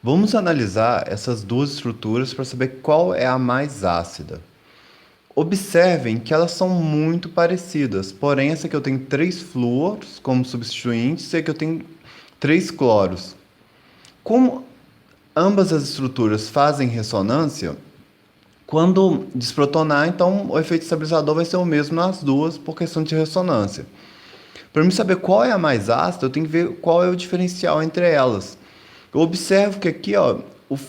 Vamos analisar essas duas estruturas para saber qual é a mais ácida. Observem que elas são muito parecidas, porém essa aqui eu tenho 3 flúoros como substituintes e aqui eu tenho 3 cloros. Como ambas as estruturas fazem ressonância, quando desprotonar, então o efeito estabilizador vai ser o mesmo nas duas por questão de ressonância. Para mim saber qual é a mais ácida, eu tenho que ver qual é o diferencial entre elas. Eu observo que aqui, ó,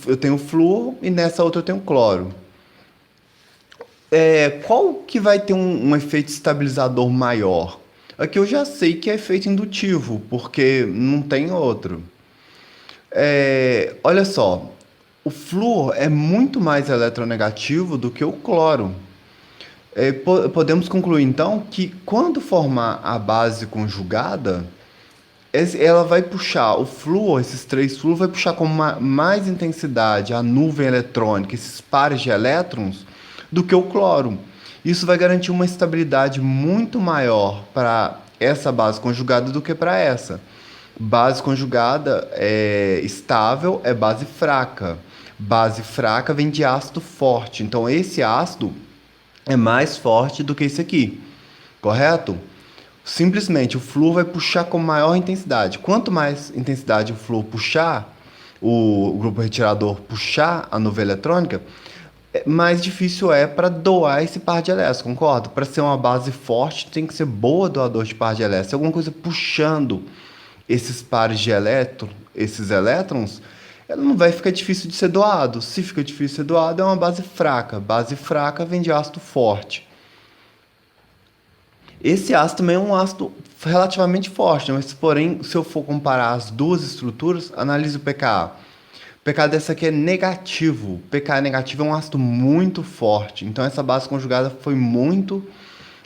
eu tenho flúor e nessa outra eu tenho cloro. Qual que vai ter um efeito estabilizador maior? Aqui eu já sei que é efeito indutivo, porque não tem outro. Olha só, o flúor é muito mais eletronegativo do que o cloro. Podemos concluir então que quando formar a base conjugada, ela vai puxar o flúor, esses 3 flúor, vai puxar com mais intensidade a nuvem eletrônica, esses pares de elétrons, do que o cloro. Isso vai garantir uma estabilidade muito maior para essa base conjugada do que para essa. Base conjugada é estável, é base fraca. Base fraca vem de ácido forte. Então, esse ácido é mais forte do que esse aqui, correto? Simplesmente o flúor vai puxar com maior intensidade. Quanto mais intensidade o flúor puxar, o grupo retirador puxar a nuvem eletrônica, mais difícil é para doar esse par de elétrons, concorda? Para ser uma base forte, tem que ser boa doador de par de elétrons. Se alguma coisa puxando esses pares de elétrons, esses elétrons, ela não vai ficar difícil de ser doado. Se fica difícil de ser doado, é uma base fraca. Base fraca vem de ácido forte. Esse ácido também é um ácido relativamente forte, mas porém, se eu for comparar as duas estruturas, analise o pKa. O pKa dessa aqui é negativo. O pKa negativo é um ácido muito forte. Então essa base conjugada foi muito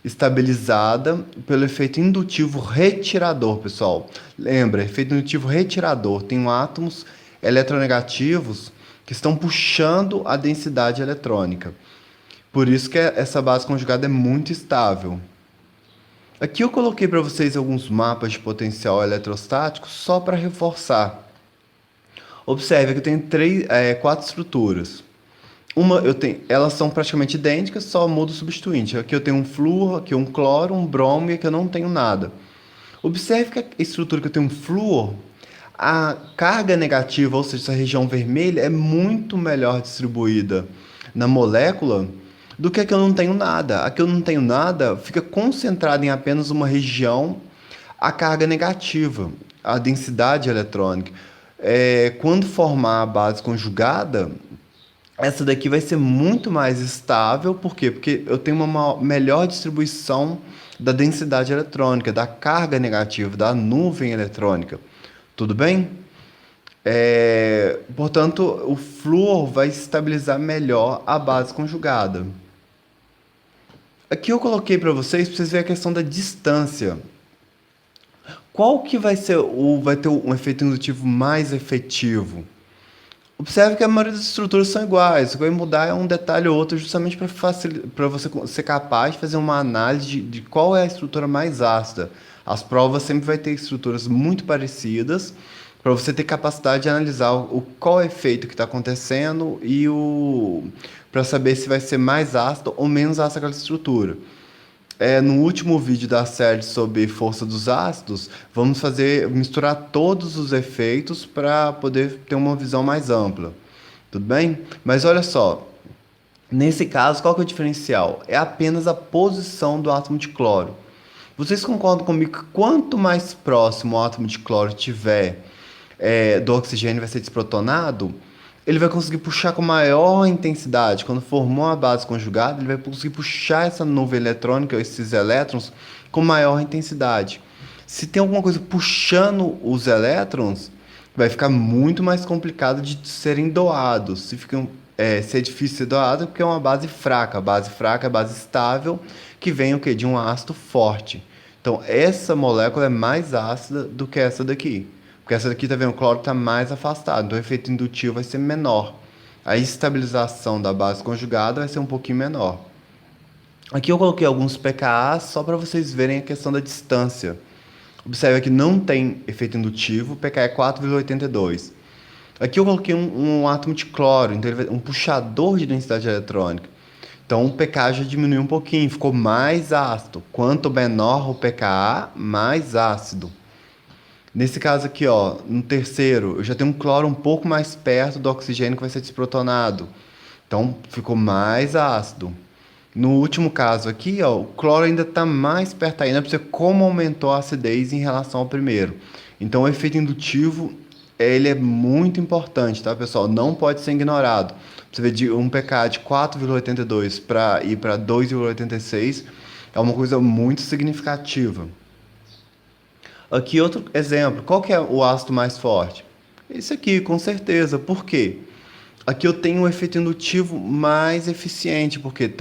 estabilizada pelo efeito indutivo retirador, pessoal. Lembra, efeito indutivo retirador. Tem átomos eletronegativos que estão puxando a densidade eletrônica. Por isso que essa base conjugada é muito estável. Aqui eu coloquei para vocês alguns mapas de potencial eletrostático só para reforçar. Observe que eu tenho 4 estruturas. Elas são praticamente idênticas, só muda o substituinte. Aqui eu tenho um flúor, aqui um cloro, um bromo e aqui eu não tenho nada. Observe que a estrutura que eu tenho um flúor, a carga negativa, ou seja, essa região vermelha, é muito melhor distribuída na molécula do que a que eu não tenho nada. A que eu não tenho nada fica concentrada em apenas uma região a carga negativa, a densidade eletrônica. Quando formar a base conjugada, essa daqui vai ser muito mais estável. Por quê? Porque eu tenho uma melhor distribuição da densidade eletrônica, da carga negativa, da nuvem eletrônica. Tudo bem? Portanto, o flúor vai estabilizar melhor a base conjugada. Aqui eu coloquei para vocês verem a questão da distância. Qual que vai ter um efeito indutivo mais efetivo? Observe que a maioria das estruturas são iguais. O que vai mudar é um detalhe ou outro, justamente para você ser capaz de fazer uma análise de qual é a estrutura mais ácida. As provas sempre vai ter estruturas muito parecidas, para você ter capacidade de analisar qual é o efeito que está acontecendo e para saber se vai ser mais ácido ou menos ácida aquela estrutura. No último vídeo da série sobre força dos ácidos, vamos misturar todos os efeitos para poder ter uma visão mais ampla. Tudo bem? Mas olha só, nesse caso, qual que é o diferencial? É apenas a posição do átomo de cloro. Vocês concordam comigo que quanto mais próximo o átomo de cloro tiver do oxigênio, vai ser desprotonado, ele vai conseguir puxar com maior intensidade. Quando formou a base conjugada, ele vai conseguir puxar essa nuvem eletrônica, esses elétrons, com maior intensidade. Se tem alguma coisa puxando os elétrons, vai ficar muito mais complicado de serem doados. Se é difícil ser doado, é porque é uma base fraca. A base fraca é a base estável, que vem o quê? De um ácido forte. Então, essa molécula é mais ácida do que essa daqui. Porque essa daqui, tá vendo? O cloro está mais afastado, então o efeito indutivo vai ser menor. A estabilização da base conjugada vai ser um pouquinho menor. Aqui eu coloquei alguns pKa só para vocês verem a questão da distância. Observe que não tem efeito indutivo, pKa é 4,82. Aqui eu coloquei um átomo de cloro, então ele vai, um puxador de densidade eletrônica. Então o pKa já diminuiu um pouquinho, ficou mais ácido. Quanto menor o pKa, mais ácido. Nesse caso aqui, ó, no terceiro, eu já tenho um cloro um pouco mais perto do oxigênio que vai ser desprotonado. Então ficou mais ácido. No último caso aqui, ó, o cloro ainda está mais perto ainda para você como aumentou a acidez em relação ao primeiro. Então o efeito indutivo, ele é muito importante, tá, pessoal? Não pode ser ignorado. Você vê de um pKa de 4,82 para ir para 2,86 é uma coisa muito significativa. Aqui outro exemplo. Qual que é o ácido mais forte? Esse aqui, com certeza. Por quê? Aqui eu tenho um efeito indutivo mais eficiente, porque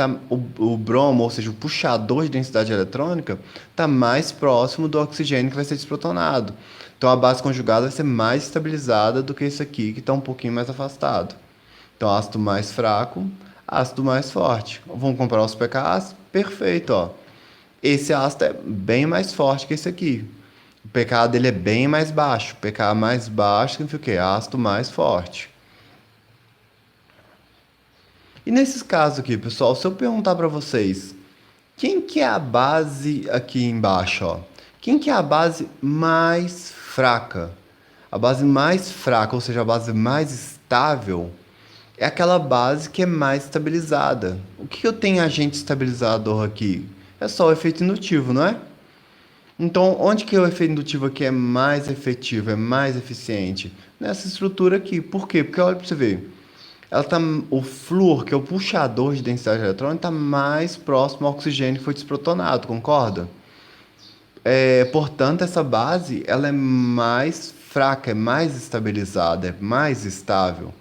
o bromo, ou seja, o puxador de densidade eletrônica, está mais próximo do oxigênio que vai ser desprotonado. Então a base conjugada vai ser mais estabilizada do que esse aqui, que está um pouquinho mais afastado. Então ácido mais fraco, ácido mais forte. Vamos comparar os pKa's? Perfeito, ó. Esse ácido é bem mais forte que esse aqui. O pKa dele é bem mais baixo. O pKa mais baixo significa o quê? Ácido mais forte. E nesses casos aqui, pessoal, se eu perguntar para vocês, quem que é a base aqui embaixo, ó? Quem que é a base mais fraca? A base mais fraca, ou seja, a base mais estável, é aquela base que é mais estabilizada. O que eu tenho agente estabilizador aqui? É só o efeito indutivo, não é? Então, onde que o efeito indutivo aqui é mais efetivo, é mais eficiente? Nessa estrutura aqui. Por quê? Porque olha para você ver. O flúor, que é o puxador de densidade eletrônica, está mais próximo ao oxigênio que foi desprotonado, concorda? Portanto, essa base ela é mais fraca, é mais estabilizada, é mais estável.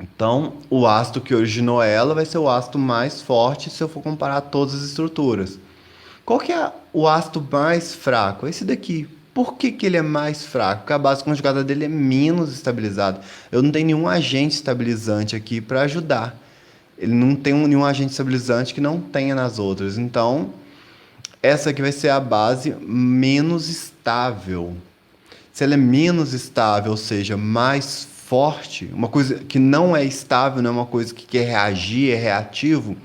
Então, o ácido que originou ela vai ser o ácido mais forte se eu for comparar todas as estruturas. Qual que é o ácido mais fraco? Esse daqui. Por que que ele é mais fraco? Porque a base conjugada dele é menos estabilizada. Eu não tenho nenhum agente estabilizante aqui para ajudar. Ele não tem nenhum agente estabilizante que não tenha nas outras. Então, essa aqui vai ser a base menos estável. Se ela é menos estável, ou seja, mais forte, uma coisa que não é estável, não é uma coisa que quer reagir, é reativo,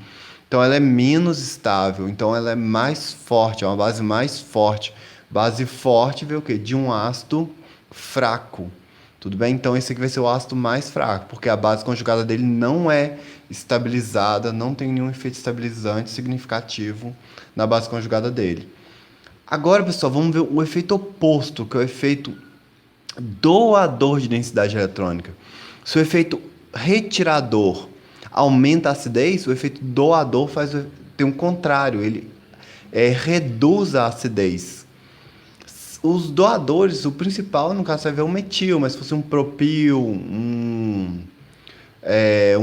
então ela é menos estável, então ela é mais forte, é uma base mais forte. Base forte vê o quê? De um ácido fraco. Tudo bem? Então esse aqui vai ser o ácido mais fraco, porque a base conjugada dele não é estabilizada, não tem nenhum efeito estabilizante significativo na base conjugada dele. Agora, pessoal, vamos ver o efeito oposto, que é o efeito doador de densidade eletrônica. Se o efeito retirador aumenta a acidez, o efeito doador tem um contrário, ele reduz a acidez. Os doadores, o principal, no caso, você vai ver o metil, mas se fosse um propil, um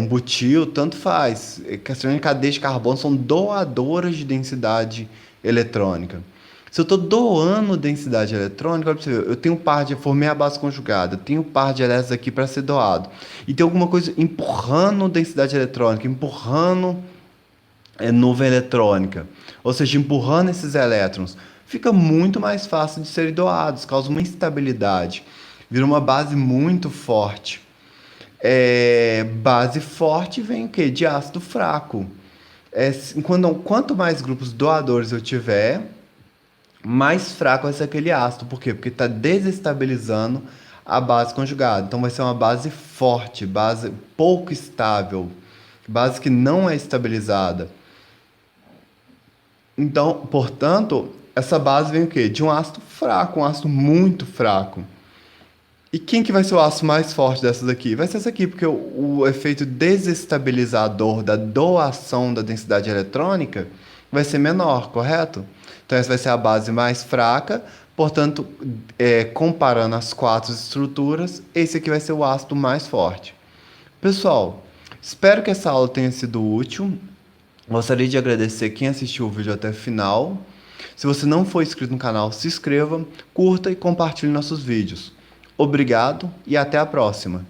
butil, tanto faz. Questões de cadeia de carbono são doadoras de densidade eletrônica. Se eu estou doando densidade eletrônica, olha para você ver, eu tenho par de, formei a base conjugada, eu tenho par de elétrons aqui para ser doado. E tem alguma coisa empurrando densidade eletrônica, empurrando nuvem eletrônica. Ou seja, empurrando esses elétrons. Fica muito mais fácil de serem doados, causa uma instabilidade. Vira uma base muito forte. Base forte vem o quê? De ácido fraco. Quanto mais grupos doadores eu tiver, mais fraco vai ser aquele ácido. Por quê? Porque está desestabilizando a base conjugada. Então vai ser uma base forte, base pouco estável, base que não é estabilizada. Então, portanto, essa base vem o quê? De um ácido fraco, um ácido muito fraco. E quem que vai ser o ácido mais forte dessas aqui? Vai ser essa aqui, porque o efeito desestabilizador da doação da densidade eletrônica vai ser menor, correto? Então essa vai ser a base mais fraca, portanto, comparando as quatro estruturas, esse aqui vai ser o ácido mais forte. Pessoal, espero que essa aula tenha sido útil. Gostaria de agradecer quem assistiu o vídeo até o final. Se você não for inscrito no canal, se inscreva, curta e compartilhe nossos vídeos. Obrigado e até a próxima!